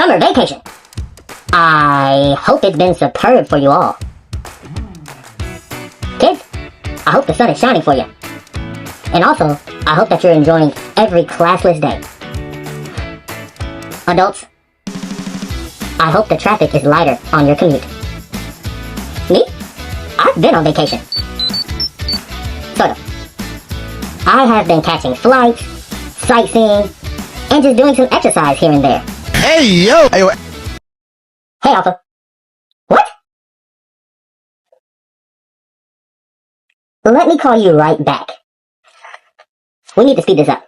summer vacation. I hope it's been superb for you all. Kids, I hope the sun is shining for you. And also, I hope that you're enjoying every classless day. Adults, I hope the traffic is lighter on your commute. Me? I've been on vacation. Sort of. I have been catching flights, sightseeing, and just doing some exercise here and there. Hey, yo! Hey, Alpha. What? Let me call you right back. We need to speed this up.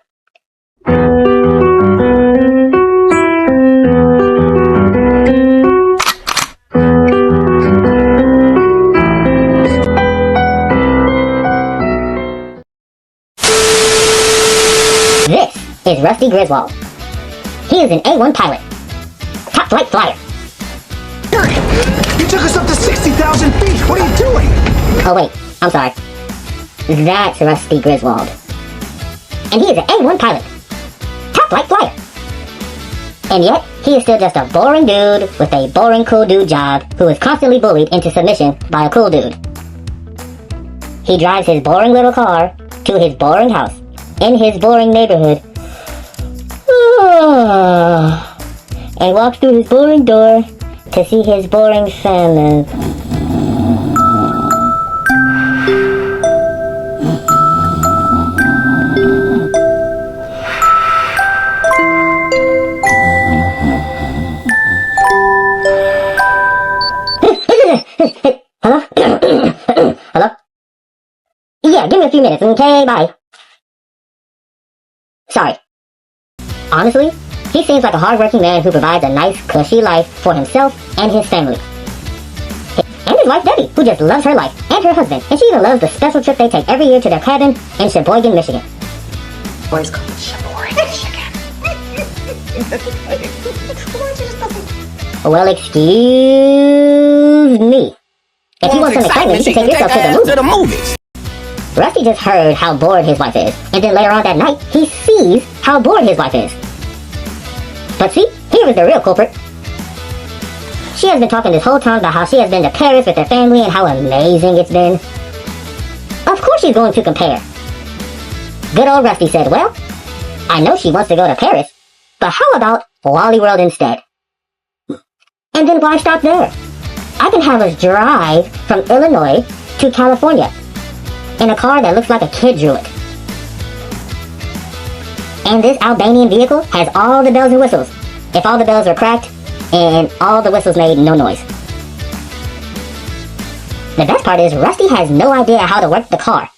This is Rusty Griswold. He is an A1 pilot. Top flight flyer. You took us up to 60,000 feet! What are you doing? Oh wait, I'm sorry. That's Rusty Griswold. And he is an A1 pilot. Top flight flyer. And yet, he is still just a boring dude with a boring cool dude job who is constantly bullied into submission by a cool dude. He drives his boring little car to his boring house in his boring neighborhood and walks through his boring door to see his boring family. Hello? Hello? Yeah, give me a few minutes, okay? Bye. Sorry. Honestly, he seems like a hard-working man who provides a nice, cushy life for himself and his family. And his wife, Debbie, who just loves her life, and her husband, and she even loves the special trip they take every year to their cabin in Sheboygan, Michigan. Boys call it Sheboygan, Michigan. Well, excuse me. If you want some excitement, you can take yourself to the movies. Rusty just heard how bored his wife is, and then later on that night, he sees how bored his wife is. But see, here is the real culprit. She has been talking this whole time about how she has been to Paris with her family and how amazing it's been. Of course she's going to compare. Good old Rusty said, well, I know she wants to go to Paris, but how about Wally World instead? And then why stop there? I can have us drive from Illinois to California in a car that looks like a kid drew it. And this Albanian vehicle has all the bells and whistles. If all the bells were cracked and all the whistles made no noise. The best part is Rusty has no idea how to work the car.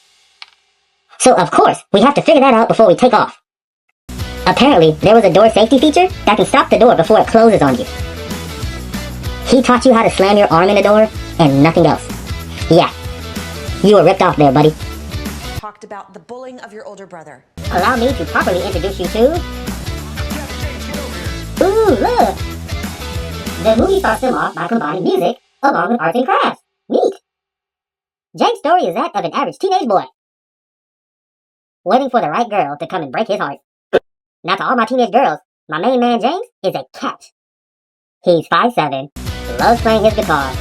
So of course, we have to figure that out before we take off. Apparently, there was a door safety feature that can stop the door before it closes on you. He taught you how to slam your arm in the door and nothing else. Yeah, you were ripped off there, buddy. Talked about the bullying of your older brother. Allow me to properly introduce you to... Ooh, look! The movie starts them off by combining music along with arts and crafts. Neat! James' story is that of an average teenage boy waiting for the right girl to come and break his heart. Now to all my teenage girls, my main man James is a catch. He's 5'7", loves playing his guitar,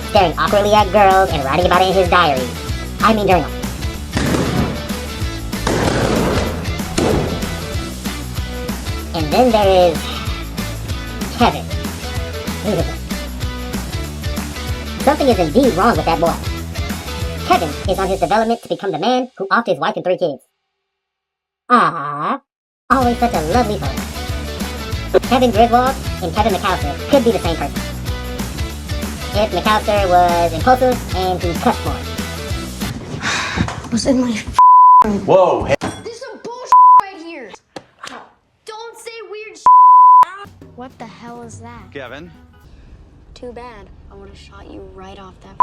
staring awkwardly at girls and writing about it in his diary. I mean journal. And then there is Kevin. Something is indeed wrong with that boy. Kevin is on his development to become the man who offed his wife and 3 kids. Ah, always such a lovely fellow. Kevin Griswold and Kevin McAllister could be the same person. If McAllister was impulsive and he cussed more. Was in my Whoa, hey. This is some bullshit right here. Don't say weird shit. What the hell is that? Kevin. Too bad. I would have shot you right off that.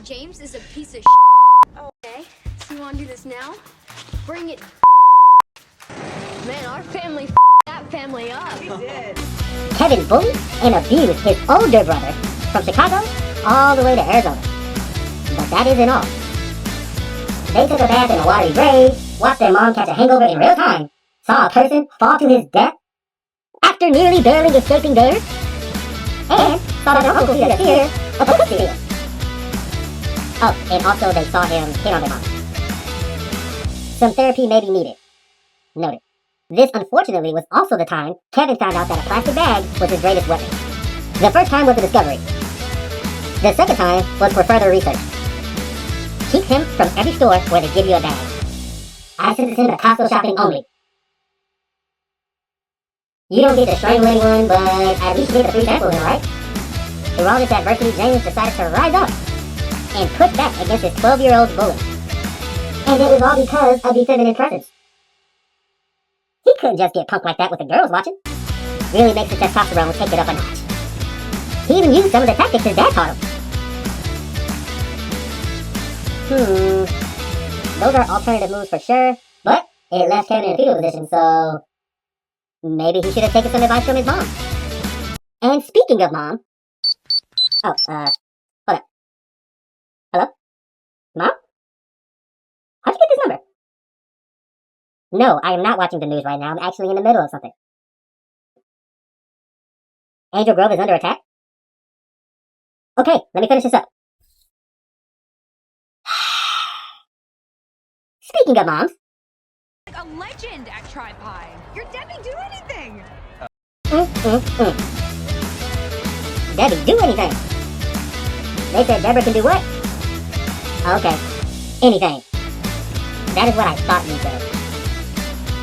James is a piece of shit. Okay, so you want to do this now? Bring it. Man, our family that family up. We did. Kevin bullied and abused his older brother from Chicago all the way to Arizona. But that isn't all. They took a bath in a watery grave, watched their mom catch a hangover in real time, saw a person fall to his death after after nearly barely escaping theirs, and saw their uncle see the fear of a pussy deal. Oh, and also they saw him hit on their mom. Some therapy may be needed. Noted. This, unfortunately, was also the time Kevin found out that a plastic bag was his greatest weapon. The first time was a discovery. The second time was for further research. Keep him from every store where they give you a bag. I sent him to Costco shopping only. You don't get to strangle anyone, but at least you get the free samples in, right? Through all this adversity, James decided to rise up and push back against his 12-year-old bully. And it was all because of the feminine presence. He couldn't just get punked like that with the girls watching. Really makes the testosterone take it up a notch. He even used some of the tactics his dad taught him. Those are alternative moves for sure, but it left Kevin in a fetal position, so maybe he should have taken some advice from his mom. And speaking of mom... Oh, hold up. Hello? Mom? How'd you get this number? No, I am not watching the news right now. I'm actually in the middle of something. Angel Grove is under attack? Okay, let me finish this up. Speaking of moms... Like a legend at Tri-Pie. Your Debbie do anything. Debbie, do anything. They said Deborah can do what? Okay, anything. That is what I thought you said.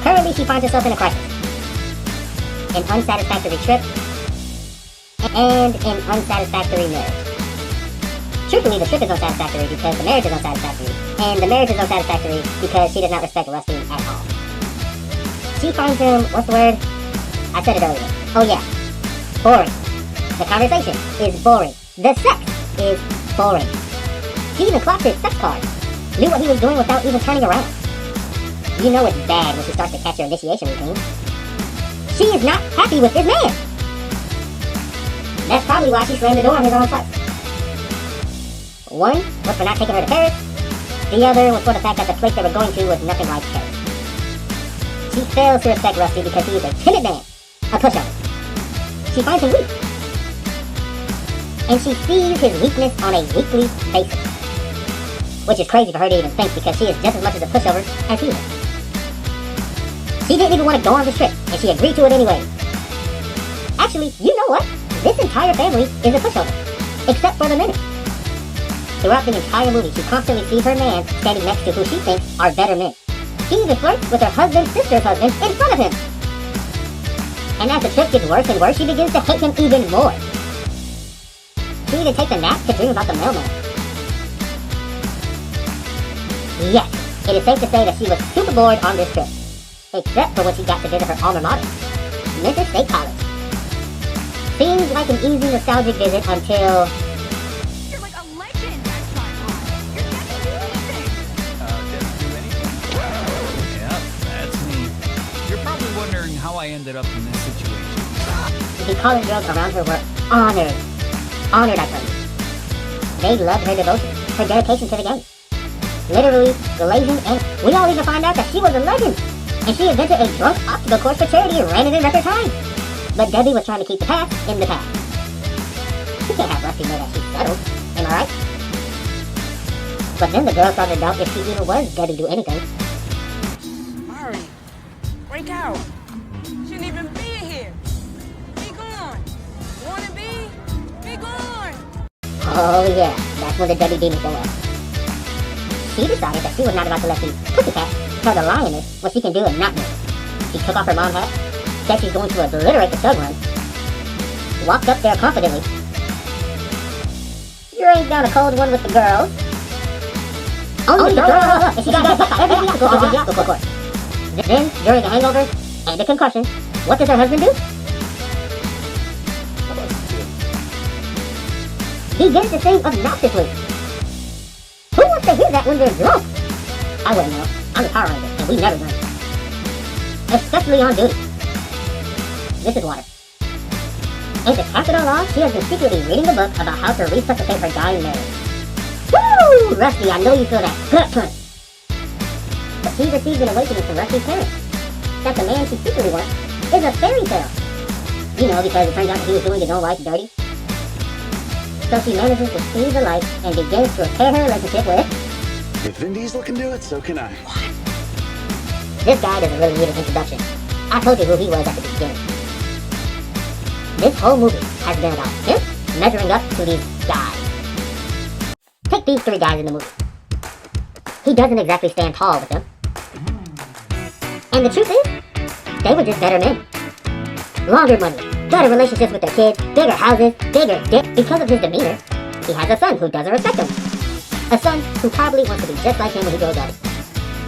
Currently, she finds herself in a crisis. An unsatisfactory trip and an unsatisfactory marriage. Truthfully, the trip is unsatisfactory because the marriage is unsatisfactory, and the marriage is unsatisfactory because she does not respect Rusty at all. She finds him, what's the word? I said it earlier. Oh yeah, boring. The conversation is boring. The sex is boring. She even clocked his sex card. Knew what he was doing without even turning around. You know it's bad when she starts to catch her initiation routine. She is not happy with this man. That's probably why she slammed the door on his own twice. One was for not taking her to Paris. The other was for the fact that the place they were going to was nothing like Paris. She fails to respect Rusty because he is a timid man, a pushover. She finds him weak. And she sees his weakness on a weekly basis. Which is crazy for her to even think because she is just as much as a pushover as he is. She didn't even want to go on this trip, and she agreed to it anyway. Actually, you know what? This entire family is a pushover, except for the men. Throughout the entire movie, she constantly sees her man standing next to who she thinks are better men. She even flirts with her husband's sister's husband in front of him. And as the trip gets worse and worse, she begins to hate him even more. She even takes a nap to dream about the mailman. Yes, it is safe to say that she was super bored on this trip. Except for when she got to visit her alma mater, Memphis State College. Seems like an easy nostalgic visit until... You're like a legend at Tri-Pie. Your Debbie do anything. Debbie do anything? Yeah, that's me. You're probably wondering how I ended up in this situation. The college girls around her were honored. Honored, I tell you. They loved her devotion, her dedication to the game. Literally blazing, and we all even find out that she was a legend. And she invented a drunk obstacle course for charity and ran it in record time. But Debbie was trying to keep the past in the past. She can't have Rusty know that she's settled, am I right? But then the girl started to doubt if she even was Debbie do anything. Mari, break out. Shouldn't even be here. Be gone. Wanna be? Be gone. Oh yeah, that's when the Debbie demons go up. She decided that she was not about to let these pussycats tell the lioness what she can do and not do. She took off her mom hat, said she's going to obliterate the thug run, walked up there confidently. You ain't down a cold one with the girls. Only throw her up, and she got hit by every obstacle course. Then, during a hangover and a concussion, what does her husband do? Begins to sing obnoxiously. Who wants to hear that when they're drunk? I wouldn't know. I'm a Power Ranger, and we never drink. Especially on duty. This is water. And to cap it all off, she has been secretly reading the book about how to resuscitate her dying marriage. Woo! Rusty, I know you feel that gut punch. But she received an awakening from Rusty's parents. That the man she secretly wants is a fairy tale. You know, because it turns out he was doing his own wife dirty. So she manages to see the light and begins to repair her relationship with... If Vin Diesel can do it, so can I. This guy doesn't really need an introduction. I told you who he was at the beginning. This whole movie has been about him measuring up to these guys. Take these 3 guys in the movie. He doesn't exactly stand tall with them. And the truth is, they were just better men. Longer money, better relationships with their kids, bigger houses, bigger dick. Because of his demeanor, he has a son who doesn't respect him. A son who probably wants to be just like him when he grows up.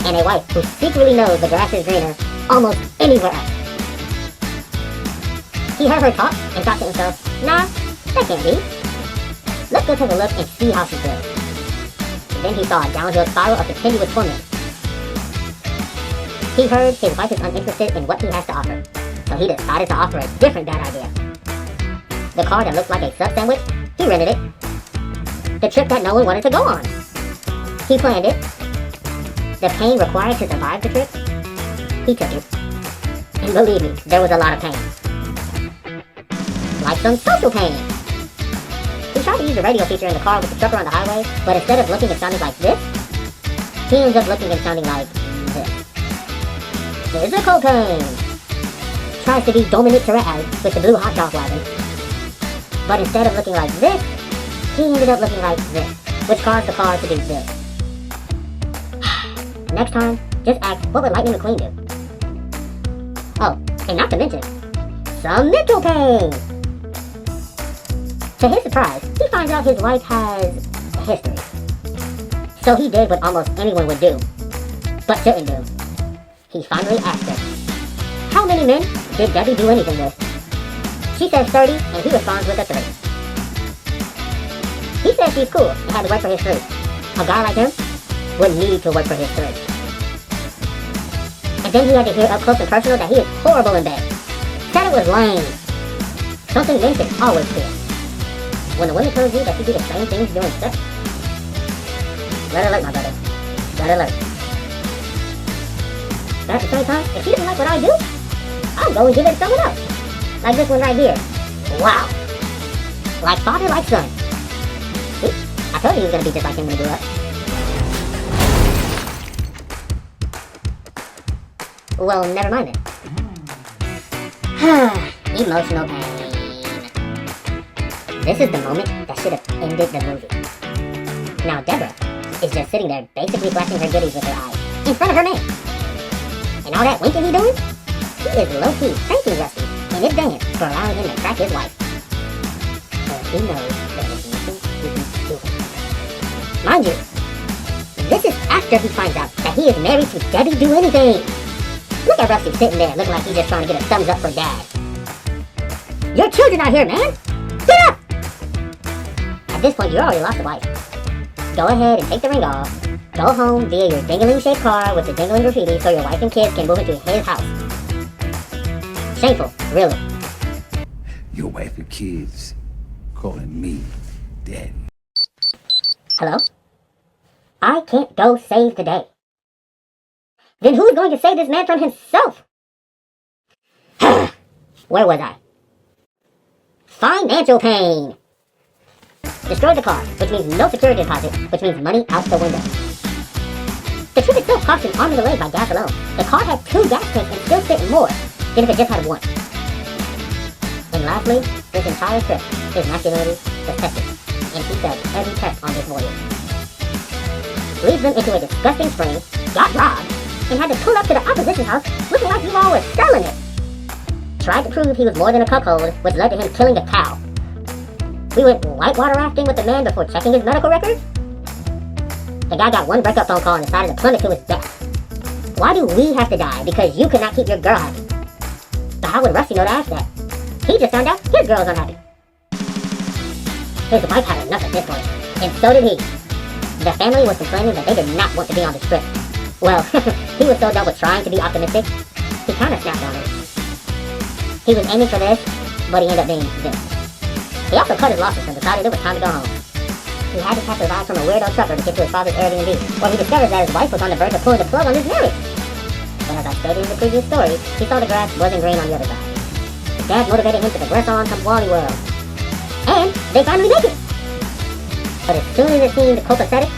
And a wife who secretly knows the grass is greener almost anywhere else. He heard her talk and thought to himself, nah, that can't be. Let's go take a look and see how she feels. Then he saw a downhill spiral of continuous torment. He heard his wife is uninterested in what he has to offer, so he decided to offer a different bad idea. The car that looked like a sub sandwich, he rented it. The trip that no one wanted to go on, he planned it. The pain required to survive the trip, he took it. And believe me, there was a lot of pain. Like some social pain. He tried to use the radio feature in the car with the trucker on the highway, but instead of looking and sounding like this, he ends up looking and sounding like this. Physical pain. Tries to be Dominic Toretto with the blue hot dog wagon. But instead of looking like this, he ended up looking like this, which caused the car to do this. Next time, just ask, what would Lightning McQueen do? Oh, and not to mention, some mental pain. To his surprise, he finds out his wife has a history. So he did what almost anyone would do, but shouldn't do. He finally asked her, how many men did Debbie do anything with? She says 30, and he responds with a 3. He says she's cool and had to work for his 3. A guy like him would need to work for his 3. And then he had to hear up close and personal that he is horrible in bed. Said it was lame. Something men can always feel. When a woman tells you that you do the same things during sex, red alert, my brother. Red alert. But at the same time, if she doesn't like what I do, I'll go and give it to someone else. Like this one right here. Wow. Like father, like son. See? I told you he was going to be just like him when he grew up. Well, never mind then. Emotional pain. This is the moment that should have ended the movie. Now Deborah is just sitting there basically flashing her goodies with her eyes in front of her man. And all that winking he doing? He is low-key thanking Rusty in his dance for allowing him to crack his wife. So he knows that there's nothing he can do. Mind you, this is after he finds out that he is married to Debbie Do Anything. Look at Rusty sitting there looking like he's just trying to get a thumbs up for dad. Your children are here, man! Get up! At this point, you already lost a wife. Go ahead and take the ring off. Go home via your dingling-shaped car with the dingling graffiti so your wife and kids can move into his house. Shameful, really. Your wife and kids calling me daddy. Hello? I can't go save the day. Then who's going to save this man from himself? Where was I? Financial pain. Destroyed the car, which means no security deposit, which means money out the window. The trip itself cost an arm and a leg by gas alone. The car had 2 gas tanks and still fit more than if it just had 1. And lastly, this entire trip, his masculinity was tested, and he failed every test on this voyage. Leads them into a disgusting spring, got robbed, and had to pull up to the opposition house looking like you all were selling it. Tried to prove he was more than a cuckold, which led to him killing a cow. We went whitewater rafting with the man before checking his medical records. The guy got 1 breakup phone call and decided to plummet to his death. Why do we have to die because you could not keep your girl happy? So how would Rusty know to ask that? He just found out his girl's unhappy. His wife had enough at this point, and so did he. The family was complaining that they did not want to be on this trip. Well, he was so done with trying to be optimistic, he kind of snapped on it. He was aiming for this, but he ended up being this. He also cut his losses and decided it was time to go home. He had to catch a ride from a weirdo trucker to get to his father's Airbnb, where he discovers that his wife was on the verge of pulling the plug on his marriage. But as I stated in the previous story, he saw the grass wasn't green on the other side. dad motivated him to progress on from Wally World. And they finally make it! But as soon as it seemed copacetic,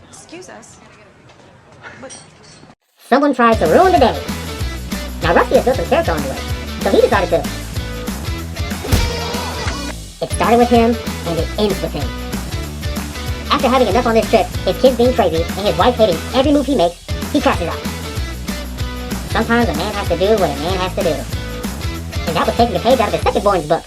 Excuse us. But someone tried to ruin the day. Now Rusty has built some character onto it, so he decided to. It started with him, and it ends with him. After having enough on this trip, his kids being crazy, and his wife hating every move he makes, he crashes out. Sometimes a man has to do what a man has to do. And that was taking a page out of the second Bourne's book.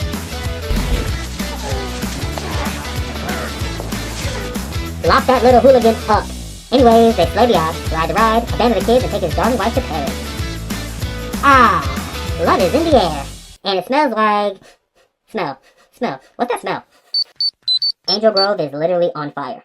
Lock that little hooligan up. Anyways, they slay the odds, ride the ride, abandon the kids, and take his darling wife to Paris. Ah, love is in the air. And it smells like... Smell. What's that smell? Angel Grove is literally on fire.